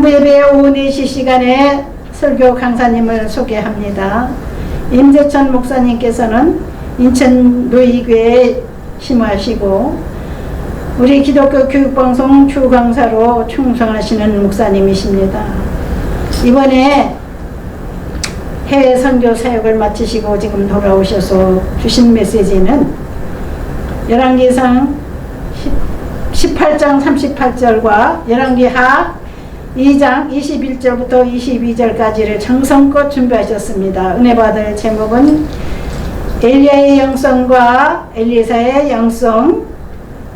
성부예배 오후 4시 시간에 설교 강사님을 소개합니다. 임재천 목사님께서는 인천 노이교회에 심화하시고 우리 기독교 교육방송 주강사로 충성하시는 목사님이십니다. 이번에 해외 선교 사역을 마치시고 지금 돌아오셔서 주신 메시지는 열왕기상 18장 38절과 열왕기하 2장 21절부터 22절까지를 정성껏 준비하셨습니다. 은혜 받을 제목은 엘리야의 영성과 엘리사의 영성,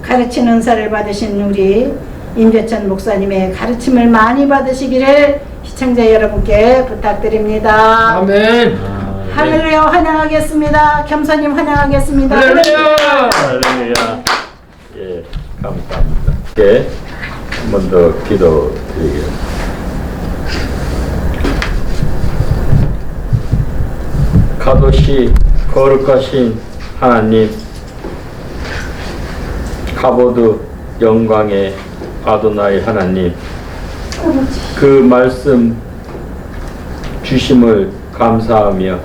가르치는 은사를 받으신 우리 임재천 목사님의 가르침을 많이 받으시기를 시청자 여러분께 부탁드립니다. 아멘. 할렐루야 환영하겠습니다. 겸손님 환영하겠습니다. 할렐루야. 할렐루야. 예, 감사합니다. 예, 한 번 더 기도드리겠습니다. 가도시 거룩하신 하나님, 가보드 영광의 아도나이 하나님, 그 말씀 주심을 감사하며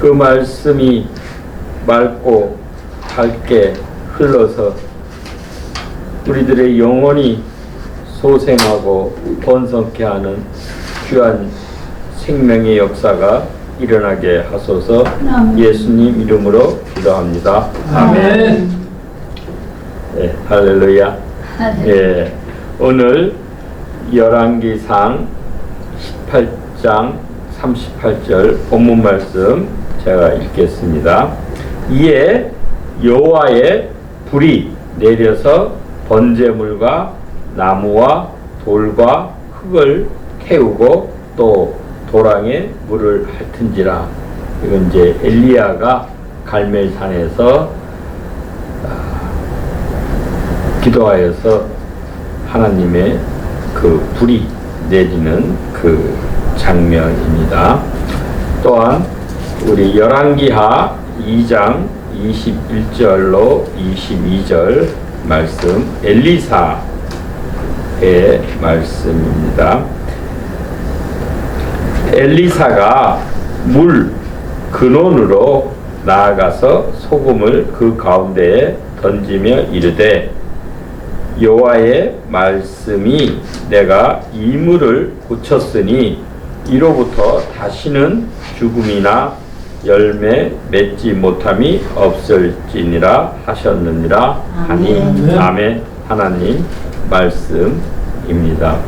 그 말씀이 맑고 밝게 흘러서 우리들의 영혼이 소생하고 번성케 하는 귀한 생명의 역사가 일어나게 하소서. 예수님 이름으로 기도합니다. 아멘. 예, 할렐루야. 예, 오늘 열왕기상 18장 38절 본문 말씀 제가 읽겠습니다. 이에 여호와의 불이 내려서 번제물과 나무와 돌과 흙을 태우고 또 도랑에 물을 핥은지라. 이건 이제 엘리야가 갈멜산에서 기도하여서 하나님의 그 불이 내리는 그 장면입니다. 또한 우리 열왕기하 2장 21절로 22절 말씀, 엘리사의 말씀입니다. 엘리사가 물 근원으로 나아가서 소금을 그 가운데에 던지며 이르되, 여호와의 말씀이 내가 이 물을 고쳤으니 이로부터 다시는 죽음이나 열매 맺지 못함이 없을지니라 하셨느니라 하니. 아멘. 하나님 말씀입니다.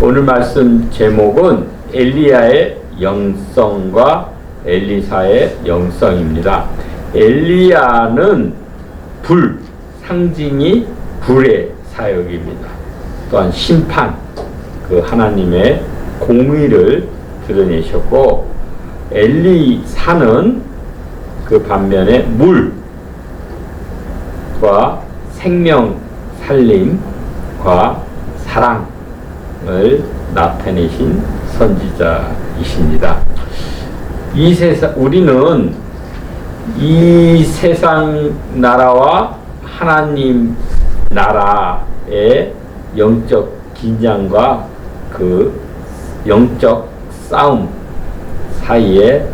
오늘 말씀 제목은 엘리야의 영성과 엘리사의 영성입니다. 엘리야는 불, 상징이 불의 사역입니다. 또한 심판, 그 하나님의 공의를 드러내셨고, 엘리사는 그 반면에 물과 생명 살림과 사랑을 나타내신 선지자이십니다. 이 세상, 우리는 이 세상 나라와 하나님 나라의 영적 긴장과 그 영적 싸움 사이에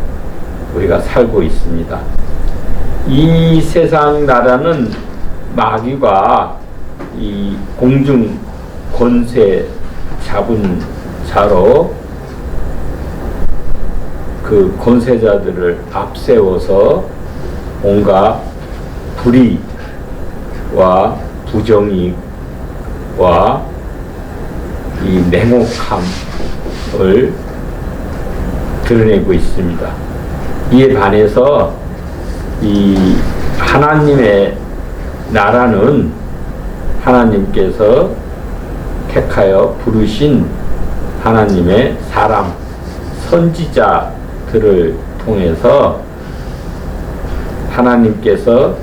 우리가 살고 있습니다. 이 세상 나라는 마귀가 이 공중 권세 잡은 자로 그 권세자들을 앞세워서 온갖 불의와 부정의와 이 냉혹함을 드러내고 있습니다. 이에 반해서 이 하나님의 나라는 하나님께서 택하여 부르신 하나님의 사람, 선지자들을 통해서 하나님께서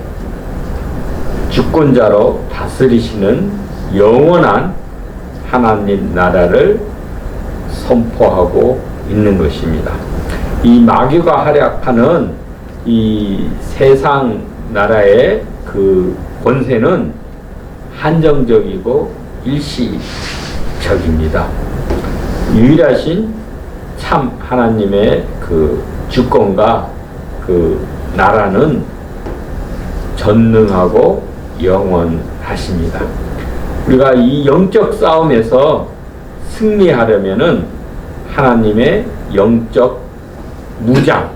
주권자로 다스리시는 영원한 하나님 나라를 선포하고 있는 것입니다. 이 마귀가 활약하는 이 세상 나라의 그 권세는 한정적이고 일시적입니다. 적입니다. 유일하신 참 하나님의 그 주권과 그 나라는 전능하고 영원하십니다. 우리가 이 영적 싸움에서 승리하려면은 하나님의 영적 무장을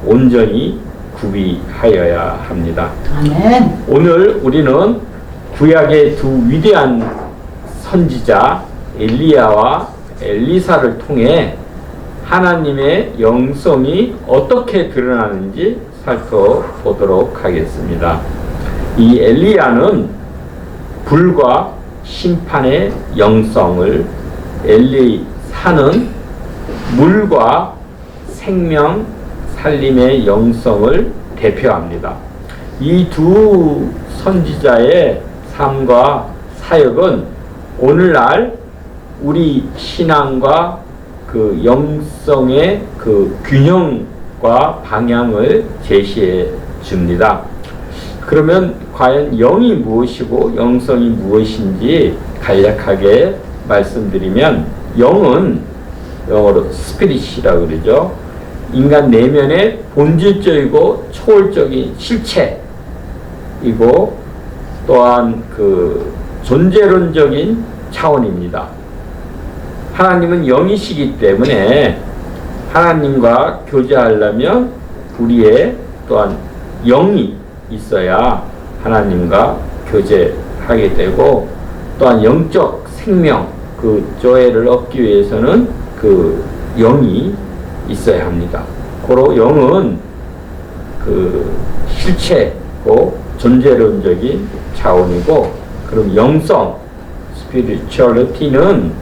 온전히 구비하여야 합니다. 아멘. 오늘 우리는 구약의 두 위대한 선지자 엘리야와 엘리사를 통해 하나님의 영성이 어떻게 드러나는지 살펴보도록 하겠습니다. 이 엘리야는 불과 심판의 영성을, 엘리사는 물과 생명, 살림의 영성을 대표합니다. 이 두 선지자의 삶과 사역은 오늘날 우리 신앙과 그 영성의 그 균형과 방향을 제시해 줍니다. 그러면 과연 영이 무엇이고 영성이 무엇인지 간략하게 말씀드리면, 영은 영어로 스피릿이라고 그러죠. 인간 내면의 본질적이고 초월적인 실체이고 또한 그 존재론적인 차원입니다. 하나님은 영이시기 때문에 하나님과 교제하려면 우리의 또한 영이 있어야 하나님과 교제하게 되고, 또한 영적 생명, 그 조회를 얻기 위해서는 그 영이 있어야 합니다. 고로 영은 그 실체고 존재론적인 차원이고, 그럼 영성, spirituality는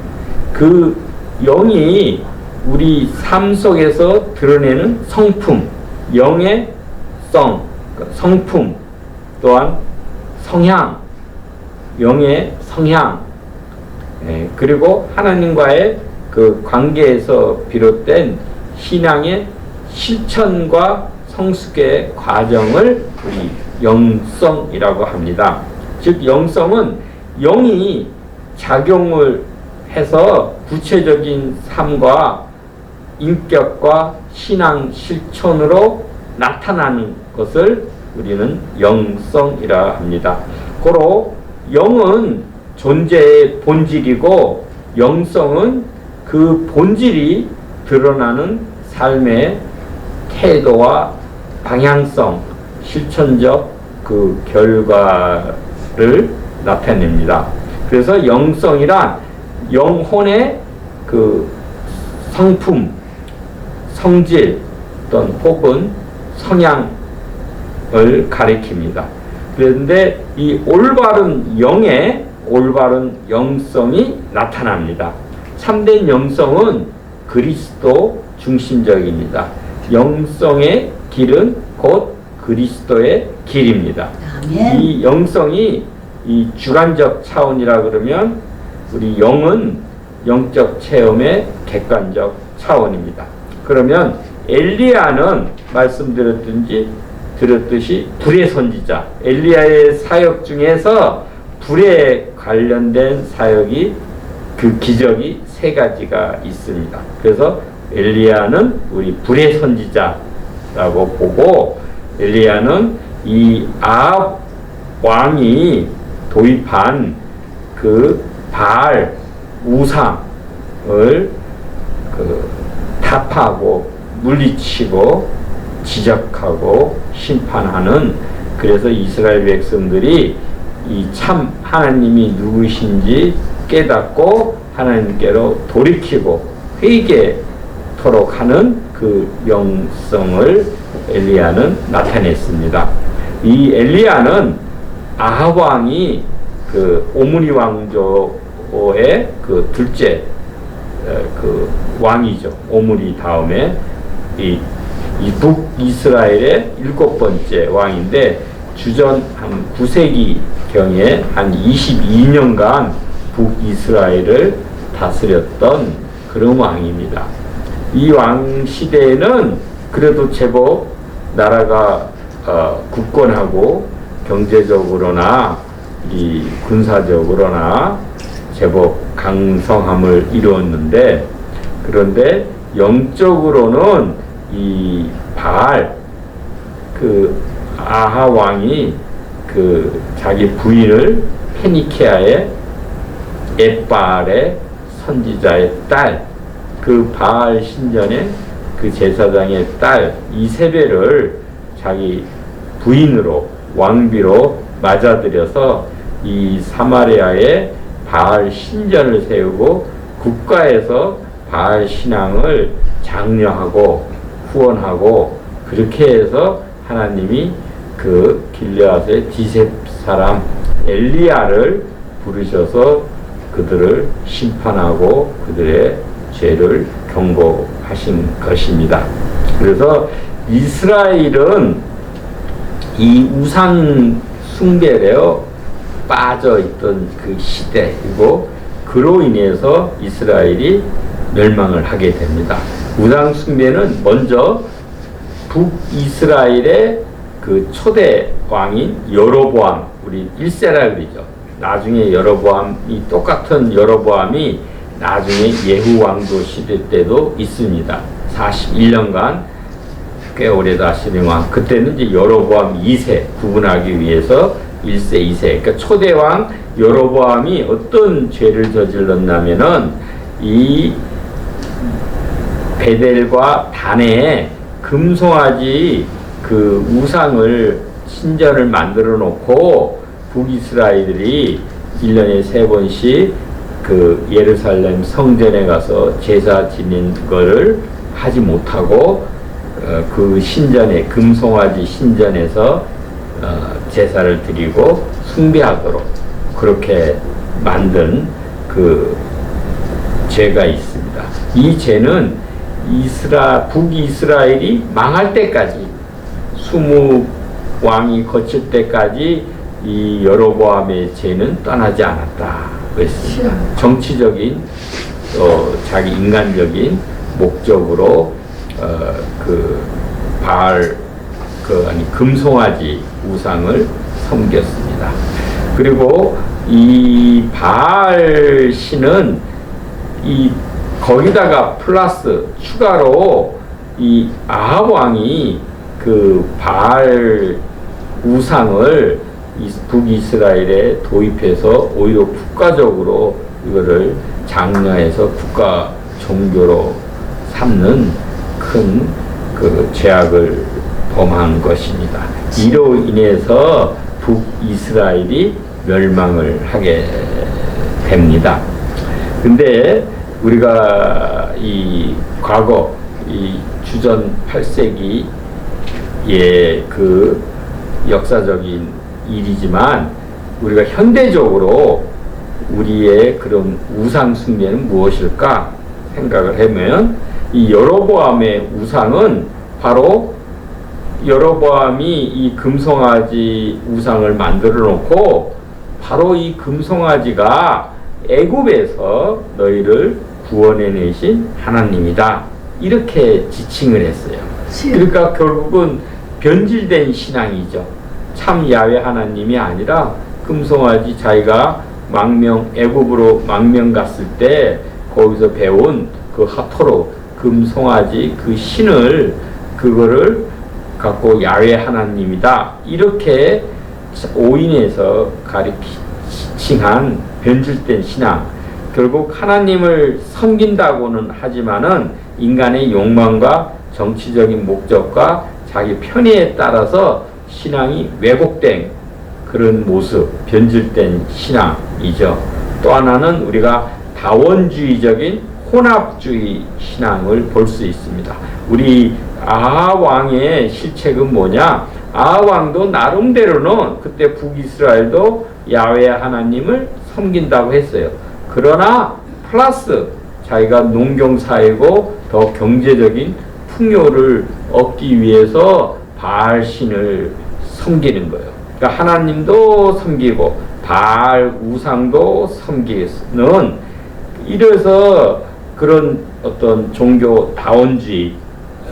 그 영이 우리 삶 속에서 드러내는 성품, 영의 성품, 또한 성향, 영의 성향, 그리고 하나님과의 그 관계에서 비롯된 신앙의 실천과 성숙의 과정을 우리 영성이라고 합니다. 즉 영성은 영이 작용을 해서 구체적인 삶과 인격과 신앙 실천으로 나타나는 것을 우리는 영성이라 합니다. 고로 영은 존재의 본질이고 영성은 그 본질이 드러나는 삶의 태도와 방향성, 실천적 그 결과를 나타냅니다. 그래서 영성이란 영혼의 그 성품, 성질 또는 혹은 성향을 가리킵니다. 그런데 이 올바른 영의 올바른 영성이 나타납니다. 참된 영성은 그리스도 중심적입니다. 영성의 길은 곧 그리스도의 길입니다. 아멘. 이 영성이 이 주관적 차원이라 그러면 우리 영은 영적 체험의 객관적 차원입니다. 그러면 엘리야는 들었듯이 불의 선지자, 엘리야의 사역 중에서 불에 관련된 사역이 그 기적이 세 가지가 있습니다. 그래서 엘리야는 우리 불의 선지자라고 보고, 엘리야는 이 아합 왕이 도입한 그 바알 우상을 그 타파하고 물리치고 지적하고 심판하는, 그래서 이스라엘 백성들이 이 참 하나님이 누구신지 깨닫고 하나님께로 돌이키고 회개토록 하는 그 영성을 엘리야는 나타냈습니다. 이 엘리야는 아합 왕이 그 오므리 왕조의 그 둘째 그 왕이죠. 오므리 다음에 이 북이스라엘의 7번째 왕인데, 주전 한 9세기경에 한 22년간 북이스라엘을 다스렸던 그런 왕입니다. 이 왕 시대에는 그래도 제법 나라가 굳건하고 경제적으로나 이 군사적으로나 제법 강성함을 이루었는데, 그런데 영적으로는 이 바알, 그 아하 왕이 그 자기 부인을 페니케아의 엣바알의 선지자의 딸, 그 바알 신전의 그 제사장의 딸 이세벨을 자기 부인으로, 왕비로 맞아들여서 이 사마리아에 바알 신전을 세우고 국가에서 바알 신앙을 장려하고 후원하고, 그렇게 해서 하나님이 그 길르앗의 디셉 사람 엘리야를 부르셔서 그들을 심판하고 그들의 죄를 경고하신 것입니다. 그래서 이스라엘은 이 우상 숭배에요 빠져 있던 그 시대이고, 그로 인해서 이스라엘이 멸망을 하게 됩니다. 우상 숭배는 먼저 북이스라엘의 그 초대 왕인 여로보암, 우리 1세라 그러죠. 나중에 여로보암이, 똑같은 여로보암이 나중에 예후 왕조 시대 때도 있습니다. 41년간 꽤 오래 다스린 왕. 그때는 이제 여로보암 2세 구분하기 위해서 1세, 2세. 그러니까 초대 왕 여로보암이 어떤 죄를 저질렀냐면은 이 베델과 단에 금송아지 그 우상을, 신전을 만들어 놓고 북이스라엘들이 1년에 3번씩 그 예루살렘 성전에 가서 제사 지낸 거를 하지 못하고 그 신전에, 금송아지 신전에서 제사를 드리고 숭배하도록 그렇게 만든 그 죄가 있습니다. 이 죄는 북이스라엘이 망할 때까지, 20왕이 거칠 때까지 이 여로보암의 죄는 떠나지 않았다 그랬습니다. 정치적인, 자기 인간적인 목적으로 그 바알, 금송아지 우상을 섬겼습니다. 그리고 이 바알 신은 거기다가 플러스 추가로 이 아합 왕이 그 바알 우상을 북이스라엘에 도입해서 오히려 국가적으로 이거를 장려해서 국가 종교로 삼는 큰 그 죄악을 범한 것입니다. 이로 인해서 북이스라엘이 멸망을 하게 됩니다. 근데 우리가 이 과거 이 주전 8세기의 그 역사적인 일이지만, 우리가 현대적으로 우리의 그런 우상 숭배는 무엇일까 생각을 하면, 이 여로보암의 우상은 바로 여로보암이 이 금송아지 우상을 만들어 놓고, 바로 이 금송아지가 애굽에서 너희를 구원해내신 하나님이다, 이렇게 지칭을 했어요. 그러니까 결국은 변질된 신앙이죠. 참 야훼 하나님이 아니라 금송아지, 자기가 애굽으로 망명 갔을 때 거기서 배운 그 하토로 금송아지 그 신을, 그거를 갖고 야훼 하나님이다, 이렇게 오인해서 가리키칭한 변질된 신앙. 결국 하나님을 섬긴다고는 하지만은 인간의 욕망과 정치적인 목적과 자기 편의에 따라서 신앙이 왜곡된 그런 모습, 변질된 신앙이죠. 또 하나는 우리가 다원주의적인 혼합주의 신앙을 볼 수 있습니다. 우리 아합 왕의 실책은 뭐냐? 아합 왕도 나름대로는 그때 북이스라엘도 야훼 하나님을 섬긴다고 했어요. 그러나 플러스 자기가 농경사이고 더 경제적인 풍요를 얻기 위해서 바알 신을 섬기는 거예요. 그러니까 하나님도 섬기고 바알 우상도 섬기는, 이래서 그런 어떤 종교 다원주의,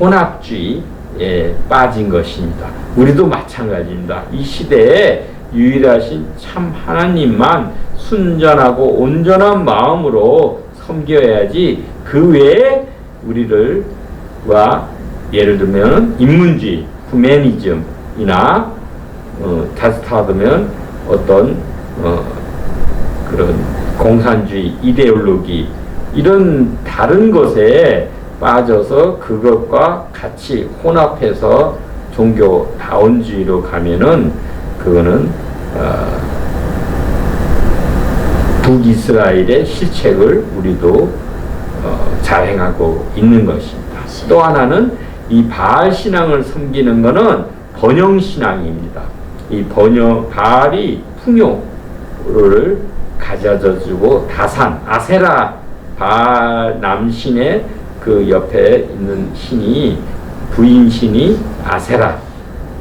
혼합주의에 빠진 것입니다. 우리도 마찬가지입니다. 이 시대에 유일하신 참 하나님만 순전하고 온전한 마음으로 섬겨야지 그 외에 우리를과 예를 들면 인문주의, 후메니즘이나 다시 타하면 어떤 그런 공산주의, 이데올로기 이런 다른 것에 빠져서 그것과 같이 혼합해서 종교 다원주의로 가면은 그거는 북이스라엘의 실책을 우리도 자행하고 있는 것입니다. 또 하나는 이 바알 신앙을 섬기는 것은 번영 신앙입니다. 이 바알이 풍요를 가져다 주고 다산, 아세라 바알 남신의 그 옆에 있는 신이 부인 신이 아세라,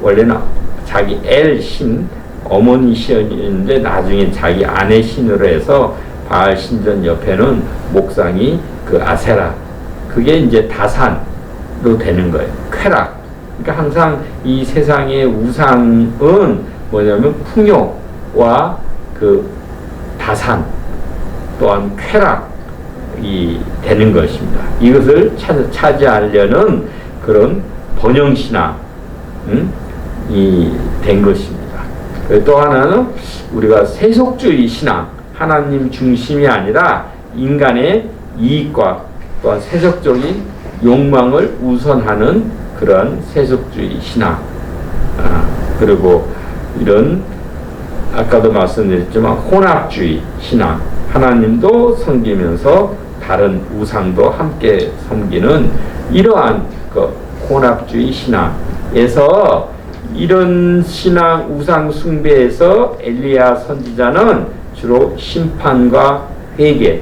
원래는 자기 엘 신, 어머니 신이었는데 나중에 자기 아내 신으로 해서 바알 신전 옆에는 목상이 그 아세라, 그게 이제 다산로 되는 거예요. 쾌락. 그러니까 항상 이 세상의 우상은 뭐냐면 풍요와 그 다산 또한 쾌락이 되는 것입니다. 이것을 차지하려는 그런 번영신앙이 된 것입니다. 또 하나는 우리가 세속주의 신앙, 하나님 중심이 아니라 인간의 이익과 또한 세속적인 욕망을 우선하는 그런 세속주의 신앙, 그리고 이런 아까도 말씀드렸지만 혼합주의 신앙, 하나님도 섬기면서 다른 우상도 함께 섬기는 이러한 그 혼합주의 신앙에서 이런 신앙 우상 숭배에서 엘리야 선지자는 주로 심판과 회개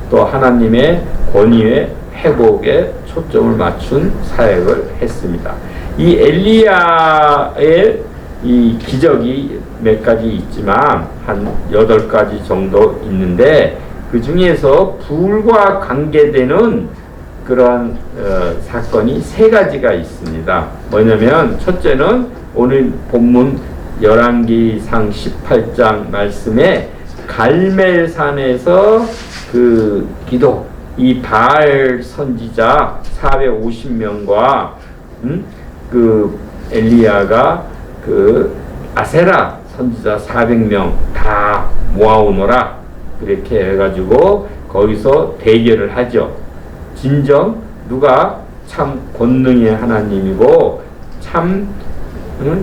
또 하나님의 권위의 회복에 초점을 맞춘 사역을 했습니다. 이 엘리야의 이 기적이 몇 가지 있지만 한 8가지 정도 있는데 그 중에서 불과 관계되는 그러한 사건이 3가지가 있습니다. 뭐냐면 첫째는 오늘 본문 열왕기상 18장 말씀에 갈멜산에서 그 기도, 이 바알 선지자 450명과 그 엘리야가 그 아세라 선지자 400명 다 모아오너라 그렇게 해가지고 거기서 대결을 하죠. 진정 누가 참 권능의 하나님이고 참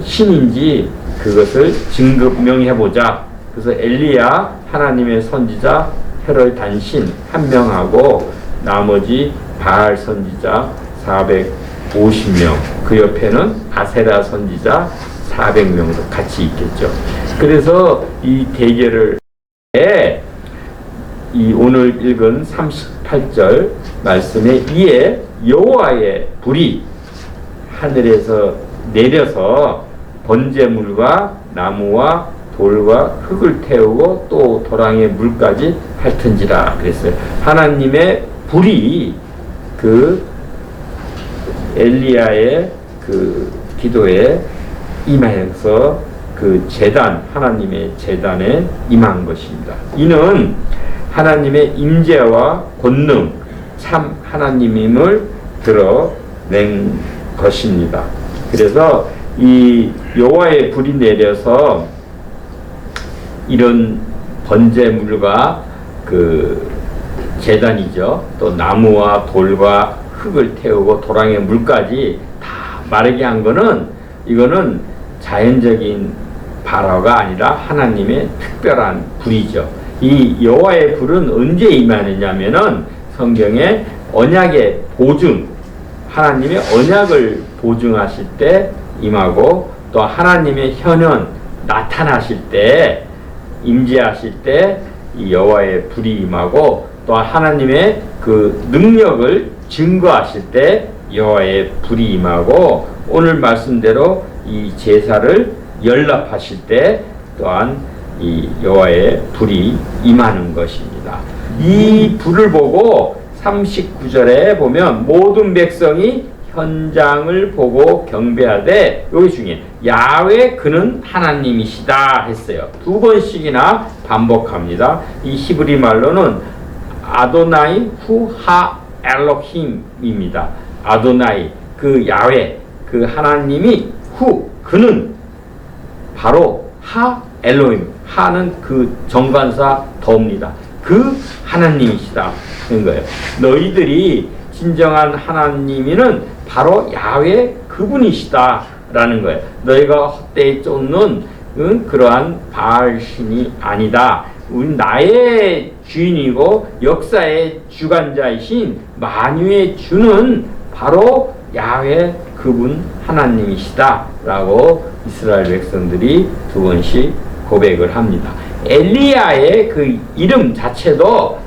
신인지 그것을 증명해보자. 그래서 엘리야 하나님의 선지자 혈을 단신 1명하고 나머지 바알 선지자 450명 그 옆에는 아세라 선지자 400명도 같이 있겠죠. 그래서 이 대결을 이 오늘 읽은 38절 말씀에 이에 여호와의 불이 하늘에서 내려서 번제물과 나무와 돌과 흙을 태우고 또 도랑의 물까지 핥은지라 그랬어요. 하나님의 불이 그 엘리야의 그 기도에 임하여서 그 제단, 하나님의 제단에 임한 것입니다. 이는 하나님의 임재와 권능, 참 하나님임을 드러낸 것입니다. 그래서 이 여호와의 불이 내려서 이런 번제물과 그 제단이죠. 또 나무와 돌과 흙을 태우고 도랑의 물까지 다 마르게 한 거는 이거는 자연적인 발화가 아니라 하나님의 특별한 불이죠. 이 여호와의 불은 언제 임하느냐면은 성경에 언약의 보증, 하나님의 언약을 보증하실 때 임하고 또 하나님의 현현 나타나실 때 임재하실 때 이 여호와의 불이 임하고 또 하나님의 그 능력을 증거하실 때 여호와의 불이 임하고 오늘 말씀대로 이 제사를 연락하실 때 또한 이 여호와의 불이 임하는 것입니다. 이 불을 보고 39절에 보면 모든 백성이 현장을 보고 경배하되, 여기 중에 야훼 그는 하나님이시다 했어요. 두 번씩이나 반복합니다. 이 히브리 말로는 아도나이 후하 엘로힘입니다. 아도나이 그 야훼 그 하나님이 그는 바로 하 엘로힘, 하는 그 정관사 더입니다. 그 하나님이시다 하는 거예요. 너희들이 진정한 하나님이는 바로 야훼 그분이시다 라는 거예요. 너희가 헛되이 쫓는 그러한 바알 신이 아니다. 나의 주인이고 역사의 주관자이신 만유의 주는 바로 야훼 그분 하나님이시다 라고 이스라엘 백성들이 두 번씩 고백을 합니다. 엘리야의 그 이름 자체도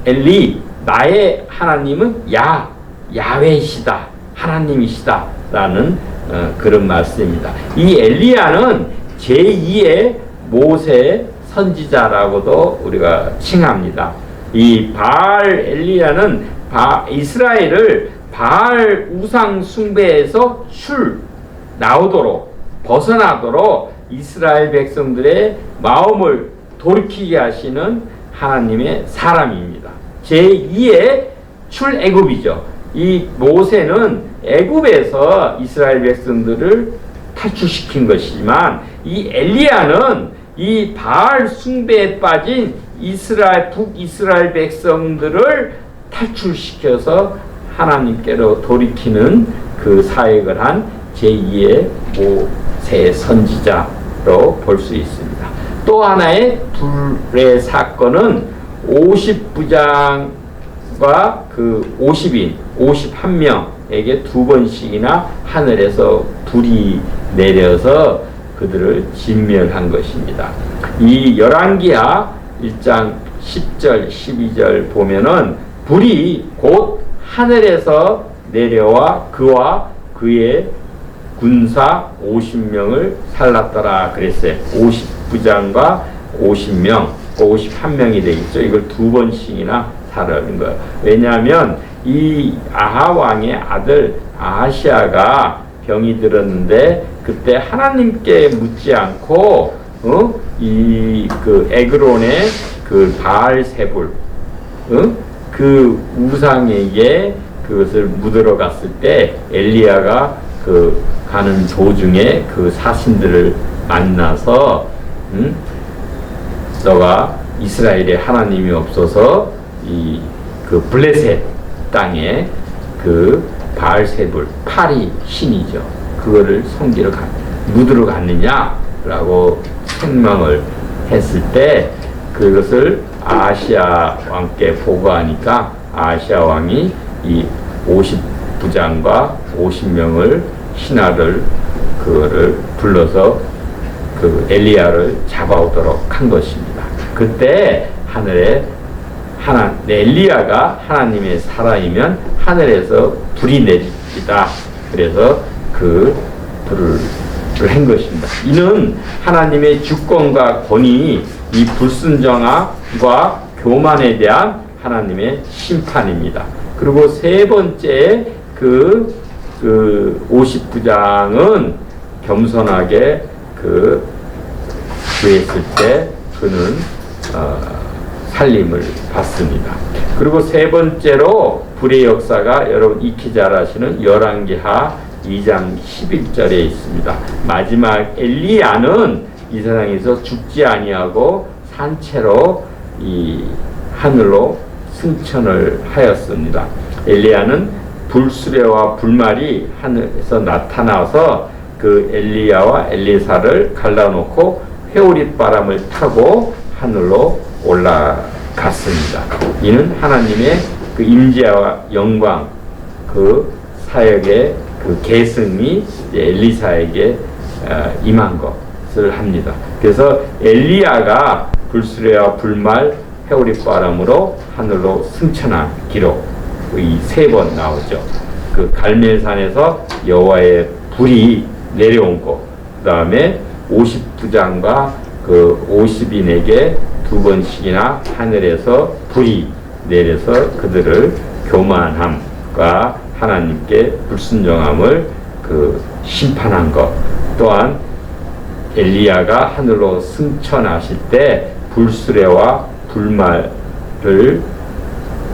엘리, 나의 하나님은 야훼이시다, 하나님이시다 라는 그런 말씀입니다. 이 엘리야는 제2의 모세 선지자라고도 우리가 칭합니다. 이 바알 엘리야는 이스라엘을 바알 우상 숭배에서 나오도록 벗어나도록 이스라엘 백성들의 마음을 돌이키게 하시는 하나님의 사람입니다. 제2의 출애굽이죠. 이 모세는 애굽에서 이스라엘 백성들을 탈출시킨 것이지만 이 엘리야는 이 바알 숭배에 빠진 북이스라엘 백성들을 탈출시켜서 하나님께로 돌이키는 그 사역을 한 제2의 모세 선지자로 볼 수 있습니다. 또 하나의 불의 사건은 50부장과 그 50인, 51명에게 두 번씩이나 하늘에서 불이 내려서 그들을 진멸한 것입니다. 이 열왕기하 1장 10절, 12절 보면은 불이 곧 하늘에서 내려와 그와 그의 군사 50명을 살랐더라 그랬어요. 50부장과 50명, 51명이 되겠죠. 이걸 두 번씩이나 살아는 거예요. 왜냐하면 이 아하 왕의 아들 아하시아가 병이 들었는데 그때 하나님께 묻지 않고 이 그 에그론의 그 바알세불 그 우상에게 그것을 묻으러 갔을 때 엘리야가 그 가는 도중에 그 사신들을 만나서 너가 이스라엘에 하나님이 없어서 이 그 블레셋 땅에 그 바알세불 파리 신이죠. 그거를 섬기러 묻으러 갔느냐라고 책망을 했을 때 그것을 아하시아 왕께 보고하니까 아하시아 왕이 이 50부장과 50명을 신하를 그거를 불러서 그 엘리야를 잡아오도록 한 것입니다. 그때 하늘에 엘리야가 하나님의 사람이면 하늘에서 불이 내립니다. 그래서 그 불을 한 것입니다. 이는 하나님의 주권과 권위, 이 불순종과 교만에 대한 하나님의 심판입니다. 그리고 세 번째 그 50부장은 겸손하게 구했을 때 그는 살림을 받습니다. 그리고 세 번째로 불의 역사가 여러분 익히 잘 아시는 열왕기하 2장 11절에 있습니다. 마지막 엘리야는 이 세상에서 죽지 아니하고 산채로 이 하늘로 승천을 하였습니다. 엘리야는 불수레와 불말이 하늘에서 나타나서 그 엘리야와 엘리사를 갈라놓고 회오릿바람을 타고 하늘로 올라갔습니다. 이는 하나님의 그 임재와 영광, 그 사역의 그 계승이 엘리사에게 임한 것을 합니다. 그래서 엘리야가 불수레와 불말, 회오릿바람으로 하늘로 승천한 기록이 3번 나오죠. 그 갈멜산에서 여호와의 불이 내려온 것, 그 다음에 50부장과 그 50인에게 두 번씩이나 하늘에서 불이 내려서 그들을 교만함과 하나님께 불순종함을 심판한 것, 또한 엘리야가 하늘로 승천하실 때 불수레와 불말을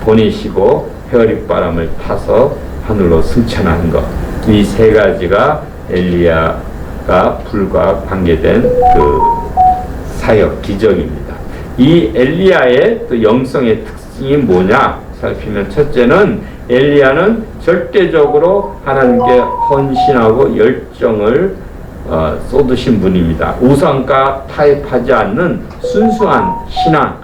보내시고 회오릭바람을 타서 하늘로 승천하는 것, 이 세 가지가 엘리야가 불과 관계된 사역 기적입니다. 이 엘리야의 또 영성의 특징이 뭐냐 살피면, 첫째는 엘리야는 절대적으로 하나님께 헌신하고 열정을 쏟으신 분입니다. 우상과 타협하지 않는 순수한 신앙,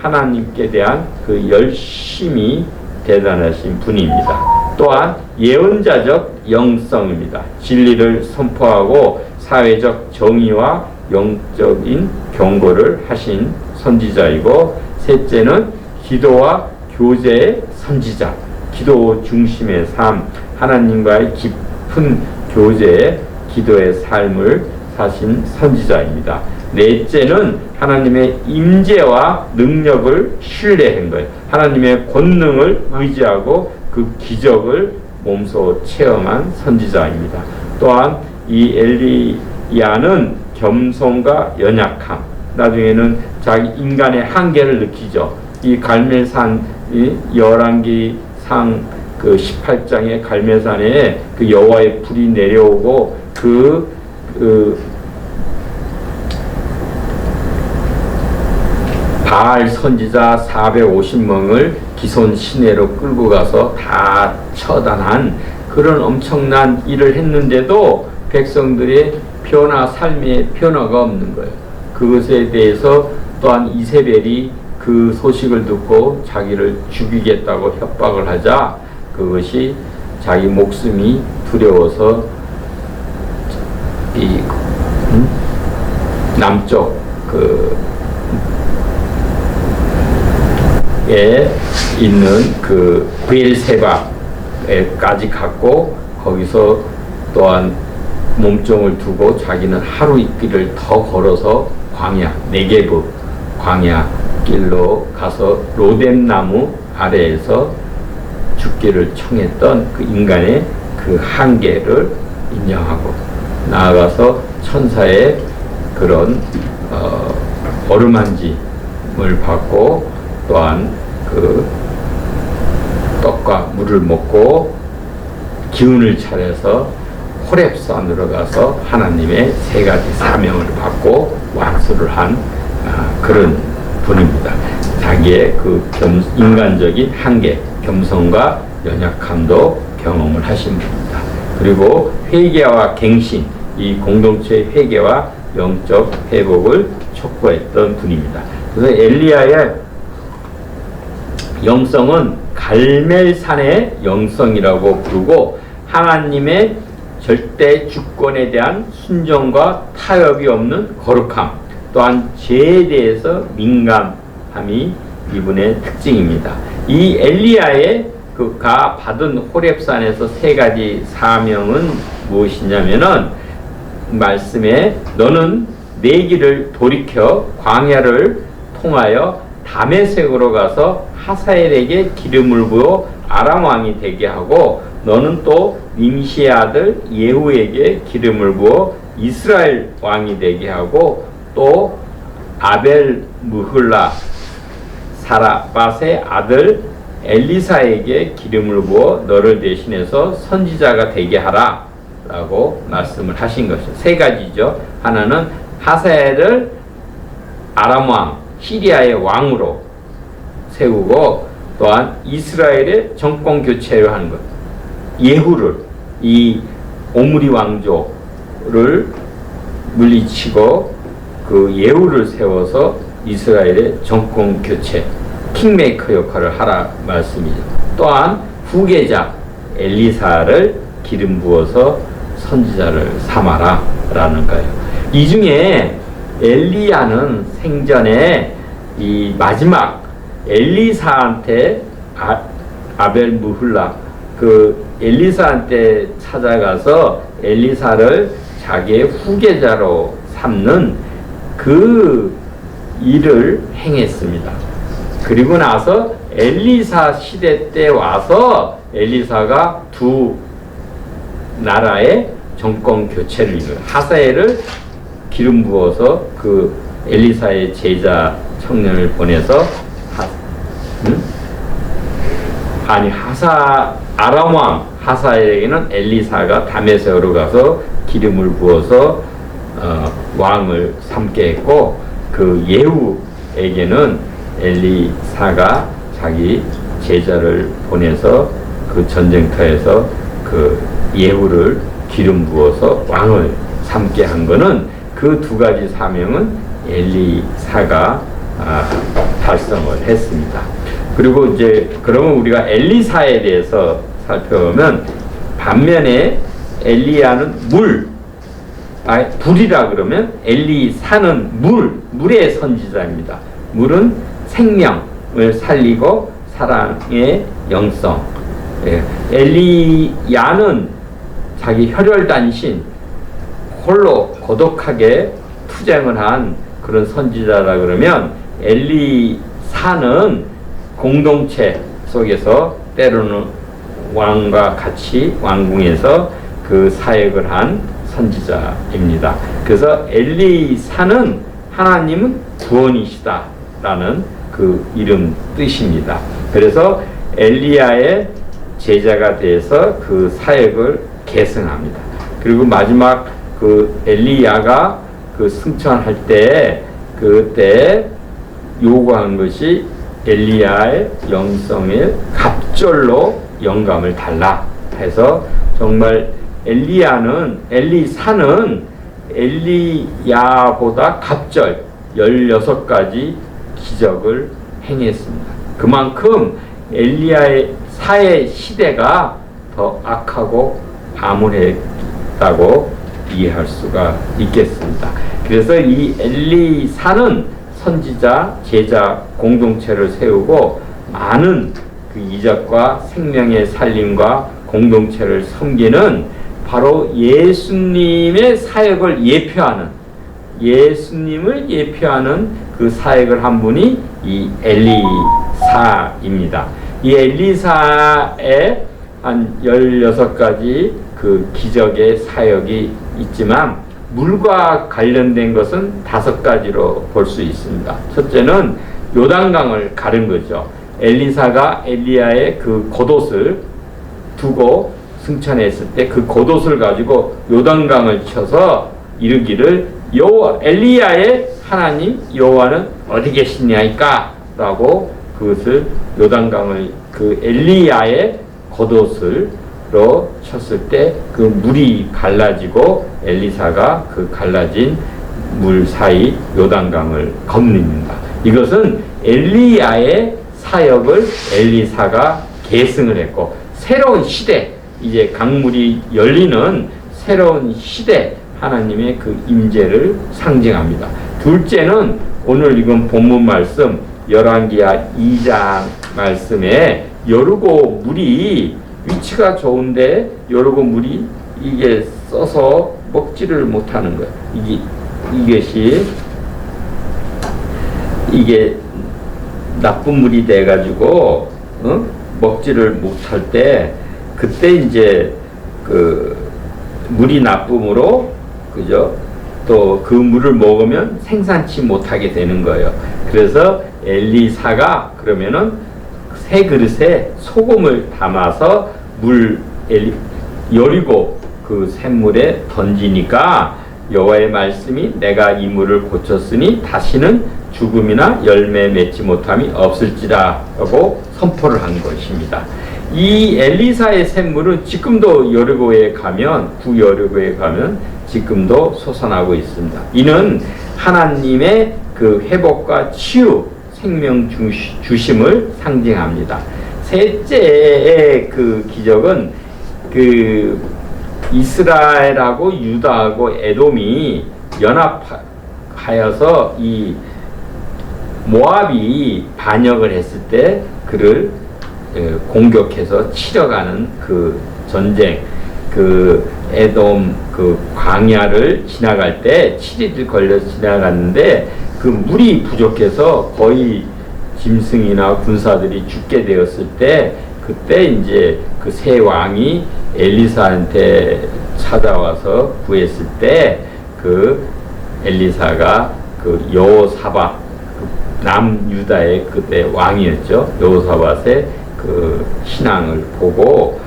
하나님께 대한 열심이 대단하신 분입니다. 또한 예언자적 영성입니다. 진리를 선포하고 사회적 정의와 영적인 경고를 하신 선지자이고, 셋째는 기도와 교제의 선지자, 기도 중심의 삶, 하나님과의 깊은 교제의 기도의 삶을 사신 선지자입니다. 넷째는 하나님의 임재와 능력을 신뢰한 거예요. 하나님의 권능을 의지하고 그 기적을 몸소 체험한 선지자입니다. 또한 이 엘리야는 겸손과 연약함, 나중에는 자기 인간의 한계를 느끼죠. 이 갈멜산, 이 열왕기상 18장의 갈멜산에 여호와의 불이 내려오고 바알 선지자 450명을 기손 시내로 끌고 가서 다 처단한 그런 엄청난 일을 했는데도 백성들의 삶의 변화가 없는 거예요. 그것에 대해서 또한 이세벨이 그 소식을 듣고 자기를 죽이겠다고 협박을 하자, 그것이 자기 목숨이 두려워서 남쪽 에 있는 브엘세바에까지 갔고, 거기서 또한 몸종을 두고 자기는 하루 이틀을 더 걸어서 광야, 네게브 광야 길로 가서 로뎀나무 아래에서 죽기를 청했던 인간의 한계를 인정하고, 나아가서 천사의 그런 어루만짐을 받고, 또한 떡과 물을 먹고 기운을 차려서 호렙산으로 가서 하나님의 세 가지 사명을 받고 완수를 한 그런 분입니다. 자기의 인간적인 한계, 겸손과 연약함도 경험을 하신 분입니다. 그리고 회개와 갱신, 이 공동체의 회개와 영적 회복을 촉구했던 분입니다. 그래서 엘리야의 영성은 갈멜산의 영성이라고 부르고, 하나님의 절대 주권에 대한 순종과 타협이 없는 거룩함, 또한 죄에 대해서 민감함이 이분의 특징입니다. 이 엘리야의 가 받은 호렙산에서 세 가지 사명은 무엇이냐면은, 말씀에 너는 내 길을 돌이켜 광야를 통하여 다메섹으로 가서 하사엘에게 기름을 부어 아람 왕이 되게 하고, 너는 또 님시의 아들 예후에게 기름을 부어 이스라엘 왕이 되게 하고, 또 아벨 무흘라 사라밧의 아들 엘리사에게 기름을 부어 너를 대신해서 선지자가 되게 하라 라고 말씀을 하신 것이죠. 세 가지죠. 하나는 하사엘을 아람 왕, 시리아의 왕으로 세우고, 또한 이스라엘의 정권 교체를 하는 것, 예후를, 이 오므리 왕조를 물리치고 예후를 세워서 이스라엘의 정권 교체, 킹메이커 역할을 하라 말씀이죠. 또한 후계자 엘리사를 기름 부어서 선지자를 삼아라 라는 거예요. 이 중에 엘리야는 생전에 이 마지막 엘리사한테 아벨 무훌라 엘리사한테 찾아가서 엘리사를 자기의 후계자로 삼는 그 일을 행했습니다. 그리고 나서 엘리사 시대 때 와서 엘리사가 두 나라의 정권 교체를 이루는 하사엘을 기름 부어서 그 엘리사의 제자 청년을 보내서 아람 왕 하사엘에게는 엘리사가 다메섹으로 가서 기름을 부어서 왕을 삼게 했고, 그 예후에게는 엘리사가 자기 제자를 보내서 그 전쟁터에서 그 예후를 기름 부어서 왕을 삼게 한 거는, 그 두 가지 사명은 엘리사가 달성을 했습니다. 그리고 이제 그러면 우리가 엘리사에 대해서 살펴보면, 반면에 엘리야는 불이라 그러면 엘리사는 물의 선지자입니다. 물은 생명을 살리고 사랑의 영성. 엘리야는 자기 혈혈단신 홀로 고독하게 투쟁을 한 그런 선지자라 그러면, 엘리사는 공동체 속에서 때로는 왕과 같이 왕궁에서 그 사역을 한 선지자입니다. 그래서 엘리사는 하나님은 구원이시다라는 그 이름 뜻입니다. 그래서 엘리야의 제자가 돼서 그 사역을 계승합니다. 그리고 마지막 그 엘리야가 그 승천할 때, 그때 요구한 것이 엘리야의 영성에 갑절로 영감을 달라 해서, 정말 엘리사는 엘리야보다 갑절 16가지 기적을 행했습니다. 그만큼 엘리야의 사회 시대가 더 악하고 암울했다고 이해할 수가 있겠습니다. 그래서 이 엘리사는 선지자, 제자 공동체를 세우고 많은 그 이적과 생명의 살림과 공동체를 섬기는, 바로 예수님의 사역을 예표하는 그 사역을 한 분이 이 엘리사입니다. 이 엘리사의 한 16가지 그 기적의 사역이 있지만, 물과 관련된 것은 5가지로 볼 수 있습니다. 첫째는 요단강을 가른 거죠. 엘리사가 엘리야의 그 겉옷을 두고 승천했을 때 그 겉옷을 가지고 요단강을 쳐서 이르기를, 엘리야의 하나님 여호와는 어디 계시냐이까 라고, 그것을 요단강을 그 엘리야의 겉옷으로 쳤을 때 그 물이 갈라지고 엘리사가 그 갈라진 물 사이 요단강을 건넙니다. 이것은 엘리야의 사역을 엘리사가 계승을 했고, 새로운 시대, 이제 강물이 열리는 새로운 시대, 하나님의 그 임재를 상징합니다. 둘째는 오늘 읽은 본문 말씀 열왕기하 2장 말씀에 여리고 물이 위치가 좋은데 여리고 물이 이게 써서 먹지를 못하는 거예요. 이게 나쁜 물이 돼가지고 먹지를 못할 때, 그때 이제 그 물이 나쁨으로, 그죠? 또 그 물을 먹으면 생산치 못하게 되는 거예요. 그래서 엘리사가 그러면은 새 그릇에 소금을 담아서 여리고 그 샘물에 던지니까, 여호와의 말씀이 내가 이 물을 고쳤으니 다시는 죽음이나 열매 맺지 못함이 없을지라 하고 선포를 한 것입니다. 이 엘리사의 샘물은 지금도 여리고에 가면, 구여리고에 가면 지금도 솟아나고 있습니다. 이는 하나님의 그 회복과 치유, 생명 주심을 상징합니다. 셋째의 그 기적은 그 이스라엘하고 유다하고 에돔이 연합하여서 이 모압이 반역을 했을 때 그를 공격해서 치러가는 그 전쟁, 그 에돔 그 광야를 지나갈 때 7일 걸려 지나갔는데 그 물이 부족해서 거의 짐승이나 군사들이 죽게 되었을 때 그때 이제 그 새 왕이 엘리사한테 찾아와서 구했을 때 그 엘리사가 그 여호사밧 남유다의 그때 왕이었죠. 여호사밧의 그 신앙을 보고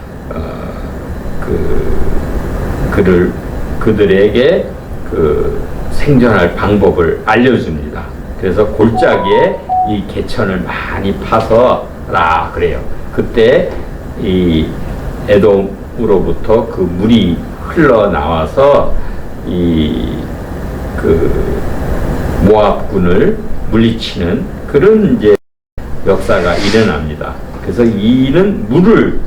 그들에게 그 생존할 방법을 알려줍니다. 그래서 골짜기에 이 개천을 많이 파서라 그래요. 그때 이 에돔으로부터 그 물이 흘러나와서 이 그 모압군을 물리치는 그런 이제 역사가 일어납니다. 그래서 이는 물을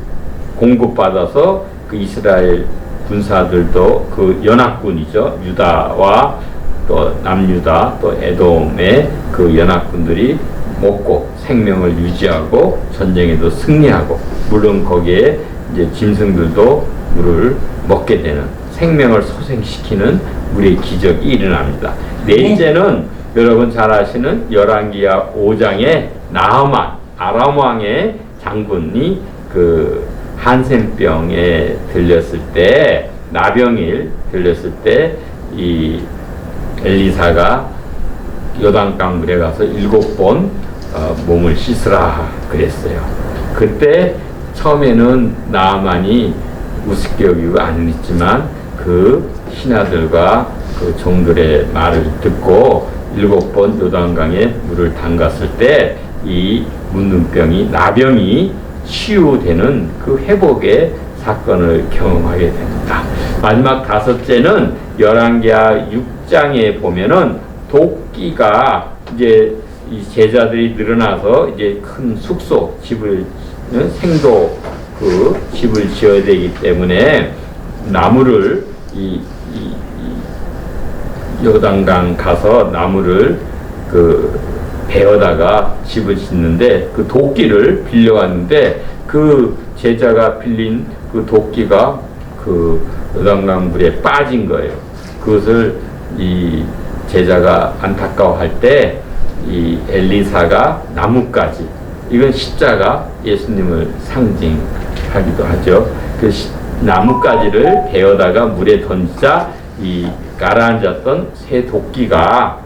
공급받아서 그 이스라엘 군사들도 그 연합군이죠. 유다와 또 남유다 또 에돔의 그 연합군들이 먹고 생명을 유지하고 전쟁에도 승리하고 물론 거기에 이제 짐승들도 물을 먹게 되는 생명을 소생시키는 물의 기적이 일어납니다. 넷째는 여러분 잘 아시는 열왕기하 5장에 나하만 아람 왕의 장군이 그 한센병에 들렸을 때 나병일 들렸을 때 이 엘리사가 요단강 물에 가서 7번 몸을 씻으라 그랬어요. 그때 처음에는 나하만이 우습게 여기고 안 했지만 그 신하들과 그 종들의 말을 듣고 7번 요단강에 물을 담갔을 때 이 문둥병이 나병이 치유되는 그 회복의 사건을 경험하게 됩니다. 마지막 다섯째는 열왕기하 6장에 보면은 도끼가 이제 이 제자들이 늘어나서 이제 큰 숙소 집을 생도 그 집을 지어야 되기 때문에 나무를 이 요단강 가서 나무를 그 베어다가 집을 짓는데 그 도끼를 빌려왔는데 그 제자가 빌린 그 도끼가 그 요단강 물에 빠진 거예요. 그것을 이 제자가 안타까워할 때 이 엘리사가 나뭇가지, 이건 십자가 예수님을 상징하기도 하죠. 그 나뭇가지를 베어다가 물에 던지자 이 가라앉았던 새 도끼가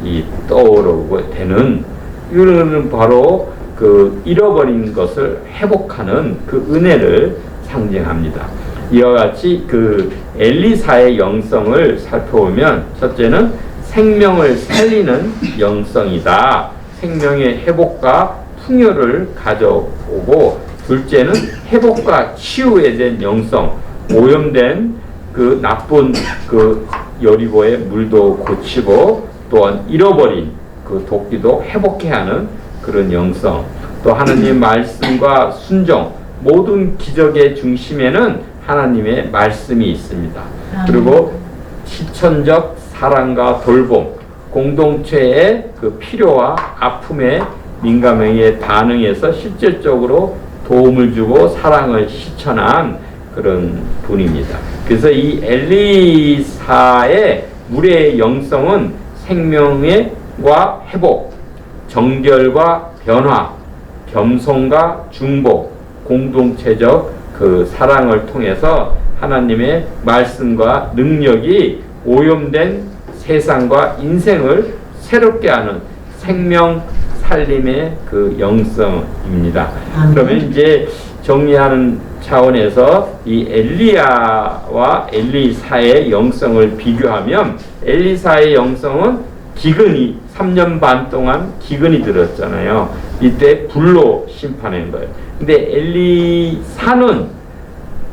이 떠오르고 되는, 이거는 바로 그 잃어버린 것을 회복하는 그 은혜를 상징합니다. 이와 같이 그 엘리사의 영성을 살펴보면, 첫째는 생명을 살리는 영성이다. 생명의 회복과 풍요를 가져오고, 둘째는 회복과 치유에 대한 영성, 오염된 그 나쁜 그 여리고의 물도 고치고, 또한 잃어버린 그 도끼도 회복해야 하는 그런 영성, 또 하나님의 말씀과 순종, 모든 기적의 중심에는 하나님의 말씀이 있습니다. 그리고 실천적 사랑과 돌봄, 공동체의 그 필요와 아픔에 민감하게 반응해서 실질적으로 도움을 주고 사랑을 실천한 그런 분입니다. 그래서 이 엘리사의 물의 영성은 생명과 회복, 정결과 변화, 겸손과 중복, 공동체적 그 사랑을 통해서 하나님의 말씀과 능력이 오염된 세상과 인생을 새롭게 하는 생명 살림의 그 영성입니다. 그러면 이제 정리하는 차원에서 이 엘리야와 엘리사의 영성을 비교하면, 엘리사의 영성은 기근이 3년 반 동안 기근이 들었잖아요. 이때 불로 심판한 거예요. 근데 엘리사는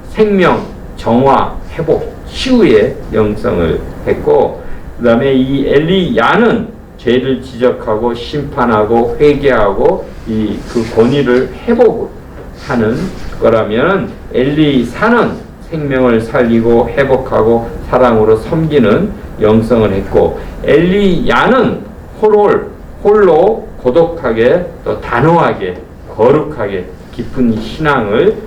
생명, 정화, 회복, 치유의 영성을 했고, 그 다음에 이 엘리야는 죄를 지적하고 심판하고 회개하고 이 그 권위를 회복하는 거라면, 엘리사는 생명을 살리고 회복하고 사랑으로 섬기는 영성을 했고, 엘리야는 홀로 고독하게 또 단호하게 거룩하게 깊은 신앙을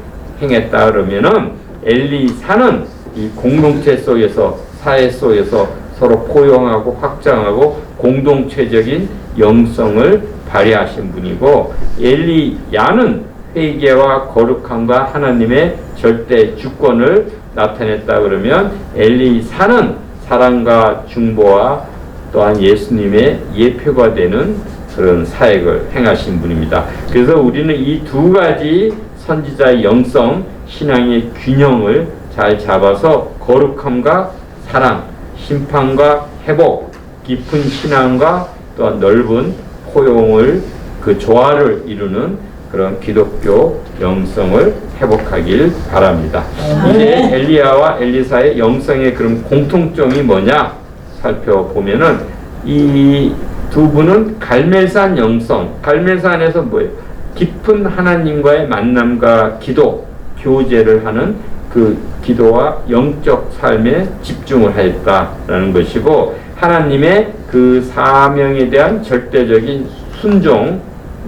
행했다 그러면은, 엘리사는 이 공동체 속에서 사회 속에서 서로 포용하고 확장하고 공동체적인 영성을 발휘하신 분이고, 엘리야는 회개와 거룩함과 하나님의 절대 주권을 나타냈다 그러면, 엘리사는 사랑과 중보와 또한 예수님의 예표가 되는 그런 사역을 행하신 분입니다. 그래서 우리는 이 두 가지 선지자의 영성, 신앙의 균형을 잘 잡아서 거룩함과 사랑, 심판과 회복, 깊은 신앙과 또한 넓은 포용을, 그 조화를 이루는 그런 기독교 영성을 회복하길 바랍니다. 이제 엘리야와 엘리사의 영성의 그런 공통점이 뭐냐 살펴보면은, 이 두 분은 갈멜산 영성, 갈멜산에서 뭐예요? 깊은 하나님과의 만남과 기도, 교제를 하는 그 기도와 영적 삶에 집중을 하였다라는 것이고, 하나님의 그 사명에 대한 절대적인 순종이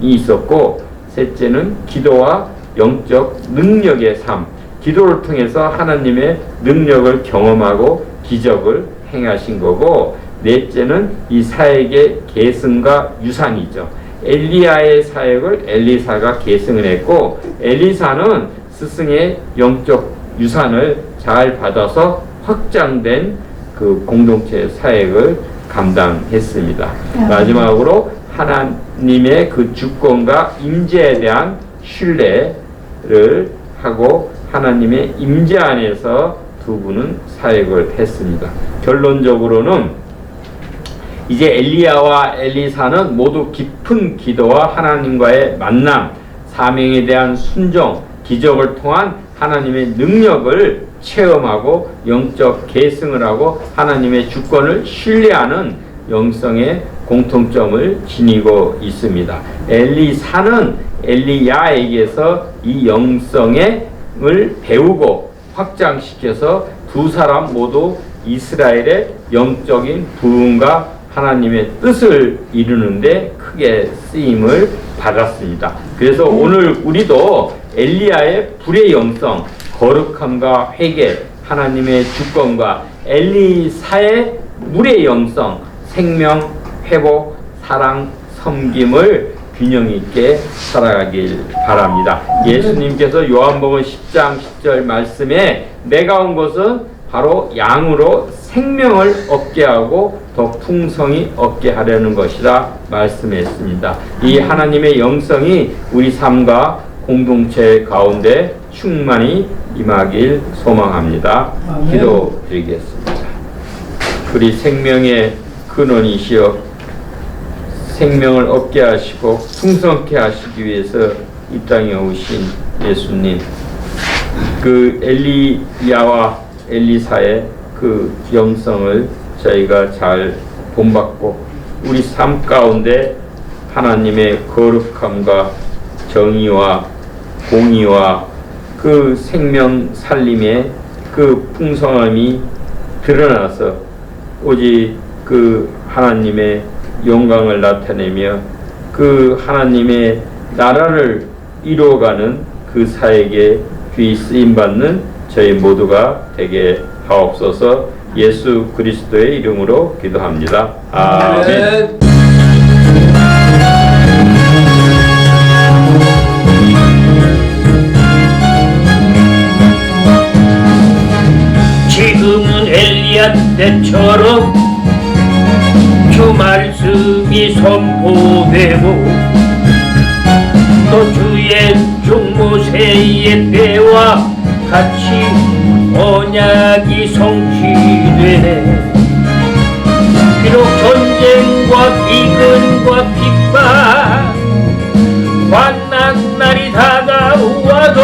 있었고, 셋째는 기도와 영적 능력의 삶, 기도를 통해서 하나님의 능력을 경험하고 기적을 행하신 거고, 넷째는 이 사역의 계승과 유산이죠. 엘리야의 사역을 엘리사가 계승을 했고, 엘리사는 스승의 영적 유산을 잘 받아서 확장된 그 공동체 사역을 감당했습니다. 마지막으로 하나님의 그 주권과 임재에 대한 신뢰를 하고, 하나님의 임재 안에서 두 분은 사역을 했습니다. 결론적으로는 이제 엘리야와 엘리사는 모두 깊은 기도와 하나님과의 만남, 사명에 대한 순종, 기적을 통한 하나님의 능력을 체험하고 영적 계승을 하고 하나님의 주권을 신뢰하는 영성의 공통점을 지니고 있습니다. 엘리사는 엘리야에게서 이 영성을 배우고 확장시켜서 두 사람 모두 이스라엘의 영적인 부흥과 하나님의 뜻을 이루는데 크게 쓰임을 받았습니다. 그래서 오늘 우리도 엘리야의 불의 영성, 거룩함과 회개, 하나님의 주권과 엘리사의 물의 영성, 생명, 회복, 사랑, 섬김을 균형 있게 살아가길 바랍니다. 예수님께서 요한복음 10장 10절 말씀에 내가 온 것은 바로 양으로 생명을 얻게 하고 더 풍성히 얻게 하려는 것이라 말씀했습니다. 이 하나님의 영성이 우리 삶과 공동체 가운데 충만히 임하길 소망합니다. 기도드리겠습니다. 우리 생명의 근원이시여, 생명을 얻게 하시고 풍성케 하시기 위해서 이 땅에 오신 예수님, 그 엘리야와 엘리사의 그 영성을 저희가 잘 본받고 우리 삶 가운데 하나님의 거룩함과 정의와 공의와 그 생명 살림의 그 풍성함이 드러나서 오직 그 하나님의 영광을 나타내며 그 하나님의 나라를 이루어가는 그 사역에 귀 쓰임받는 저희 모두가 되게 하옵소서. 예수 그리스도의 이름으로 기도합니다. 아멘. 지금은 엘리야 때처럼 주 말씀이 선포되고 또 주의 종모세의 때와 같이 언약이 성취되네. 비록 전쟁과 비근과 핍박 환난 날이 다가와도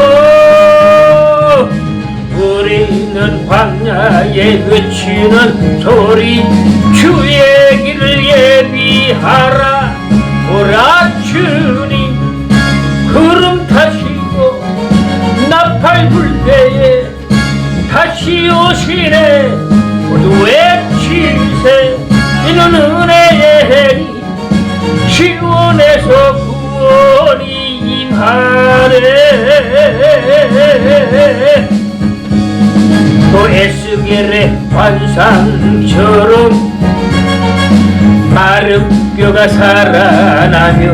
우리는 광야에 외치는 소리 주의 길을 예비하라. 오라 주님 구름 타시고 나팔 불 때에 다시 오시네. 모두 외치세. 이는 은혜의 해니 시온에서 구원이 임하네. 또 에스겔의 환상처럼 마른 뼈가 살아나며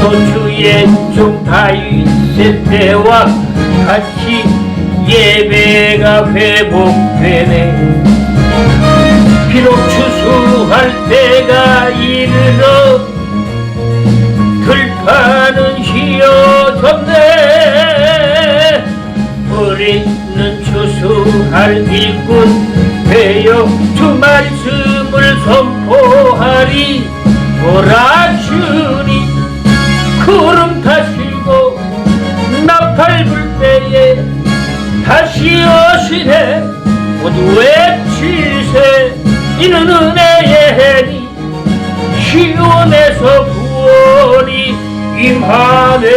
또 주의 종 다윗의 때와 같이 예배가 회복되네. 비록 추수할 때가 이르러 들판은 휘어졌네. 우리는 추수할 일꾼 되어 주 말씀을 선포하리. 오라 주님 구름 타시고 나팔 불 때에 다시 오시네. 모두 외치세. 이는 은혜의 해니 시온에서 구원이 임하네.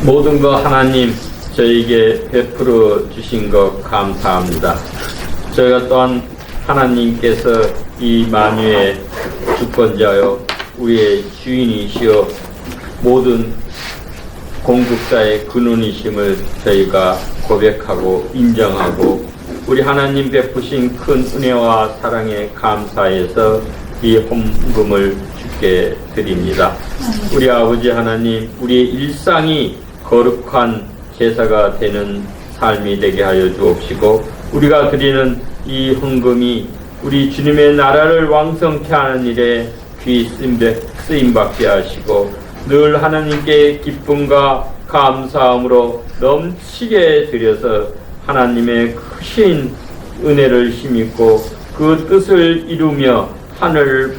모든 거 하나님 저에게 베풀어 주신 것 감사합니다. 저희가 또한 하나님께서 이 만유의 주권자여 우리의 주인이시여 모든 공급자의 근원이심을 저희가 고백하고 인정하고 우리 하나님 베푸신 큰 은혜와 사랑에 감사해서 이 헌금을 주께 드립니다. 우리 아버지 하나님, 우리의 일상이 거룩한 제사가 되는 삶이 되게 하여 주옵시고 우리가 드리는 이 헌금이 우리 주님의 나라를 왕성케 하는 일에 귀 쓰임받게 하시고 늘 하나님께 기쁨과 감사함으로 넘치게 드려서 하나님의 크신 은혜를 힘입고 그 뜻을 이루며 하늘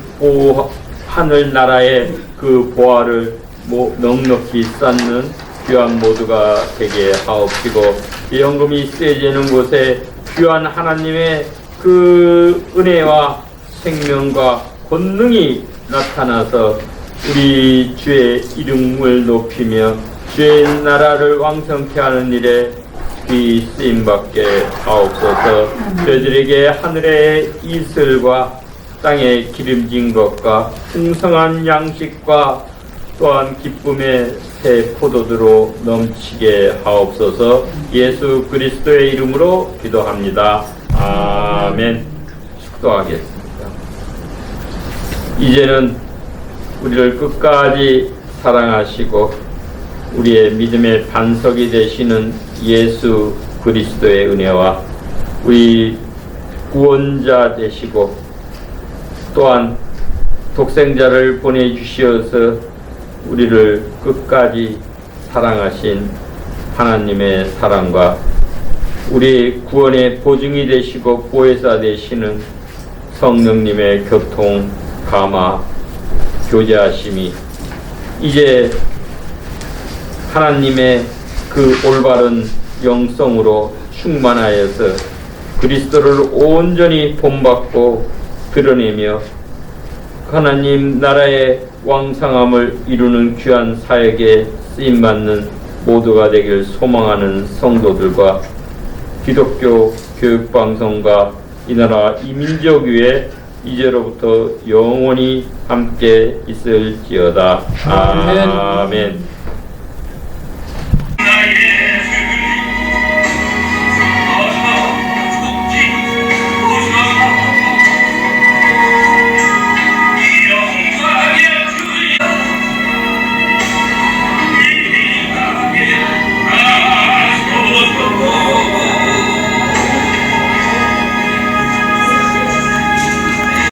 나라의 그 보화를 넉넉히 쌓는 귀한 모두가 되게 하옵시고 이 헌금이 쓰여지는 곳에 귀한 하나님의 그 은혜와 생명과 권능이 나타나서 우리 주의 이름을 높이며 주의 나라를 왕성케 하는 일에 귀 쓰임받게 하옵소서. 저희들에게 하늘의 이슬과 땅의 기름진 것과 풍성한 양식과 또한 기쁨의 새 포도주로 넘치게 하옵소서. 예수 그리스도의 이름으로 기도합니다. 아멘. 축도하겠습니다. 이제는 우리를 끝까지 사랑하시고 우리의 믿음의 반석이 되시는 예수 그리스도의 은혜와 우리 구원자 되시고 또한 독생자를 보내주시어서 우리를 끝까지 사랑하신 하나님의 사랑과 우리 구원의 보증이 되시고 보혜사 되시는 성령님의 교통, 감화, 교제하심이 이제 하나님의 그 올바른 영성으로 충만하여서 그리스도를 온전히 본받고 드러내며 하나님 나라의 왕성함을 이루는 귀한 사역에 쓰임받는 모두가 되길 소망하는 성도들과 기독교 교육방송과 이 나라 이민족 위에 이제로부터 영원히 함께 있을지어다. 아멘.